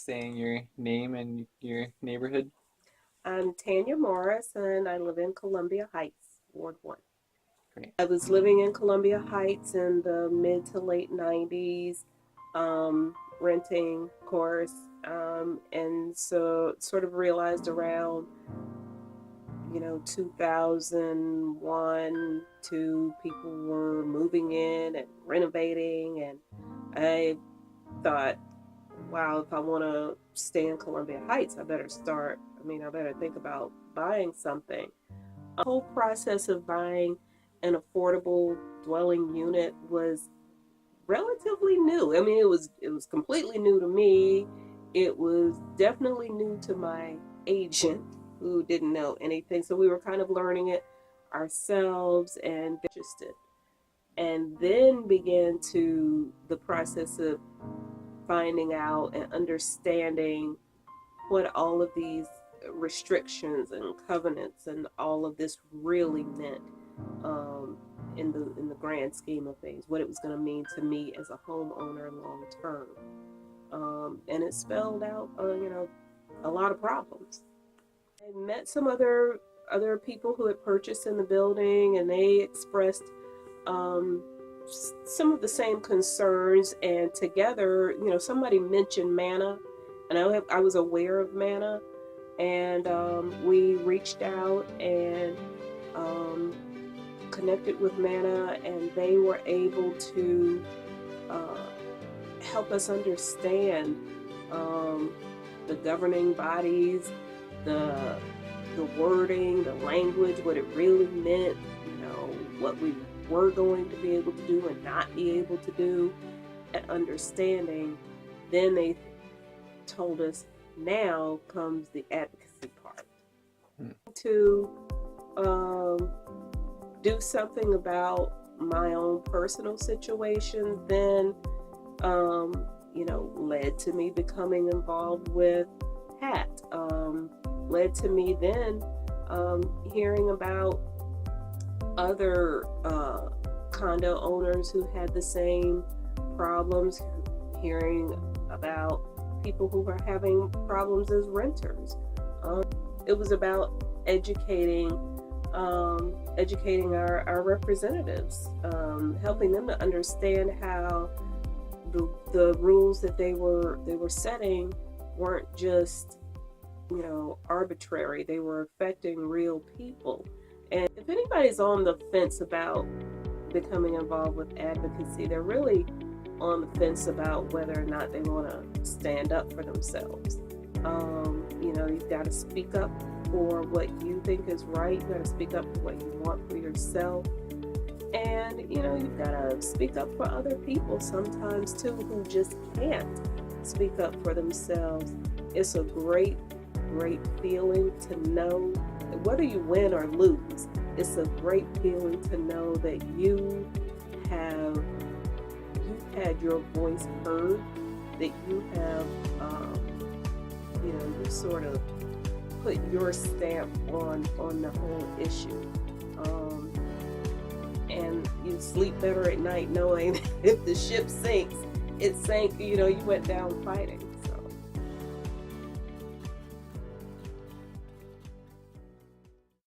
saying your name and your neighborhood? I'm Tanya Morris, and I live in Columbia Heights, Ward 1. Great. I was living in Columbia Heights in the mid to late 90s, renting, of course, and so sort of realized around 2001, two people were moving in and renovating, and I thought, wow, if I want to stay in Columbia Heights, I better think about buying something. The whole process of buying an affordable dwelling unit was relatively new. I mean, it was completely new to me. It was definitely new to my agent who didn't know anything. So we were kind of learning it ourselves and interested. And then began to the process of finding out and understanding what all of these restrictions and covenants and all of this really meant, in the grand scheme of things, what it was going to mean to me as a homeowner long term, and it spelled out, a lot of problems. I met some other people who had purchased in the building, and they expressed, um, some of the same concerns. And together, somebody mentioned MANNA, and I was aware of MANNA, and we reached out and connected with MANNA, and they were able to uh, help us understand, the governing bodies, the the wording, the language, what it really meant, what we were going to be able to do and not be able to do, and understanding. Then they told us, now comes the advocacy part. Hmm. To do something about my own personal situation, then led to me becoming involved with HAT. Led to me then hearing about other condo owners who had the same problems, hearing about people who were having problems as renters. It was about educating our representatives, helping them to understand how the rules that they were setting weren't just arbitrary. They were affecting real people. And if anybody's on the fence about becoming involved with advocacy, they're really on the fence about whether or not they want to stand up for themselves. You've got to speak up for what you think is right. You've got to speak up for what you want for yourself. And, you've got to speak up for other people sometimes too, who just can't speak up for themselves. It's a great, great feeling to know that whether you win or lose, it's a great feeling to know that you've had your voice heard, that you have, you sort of put your stamp on the whole issue. And you sleep better at night knowing if the ship sinks, it sank, you went down fighting.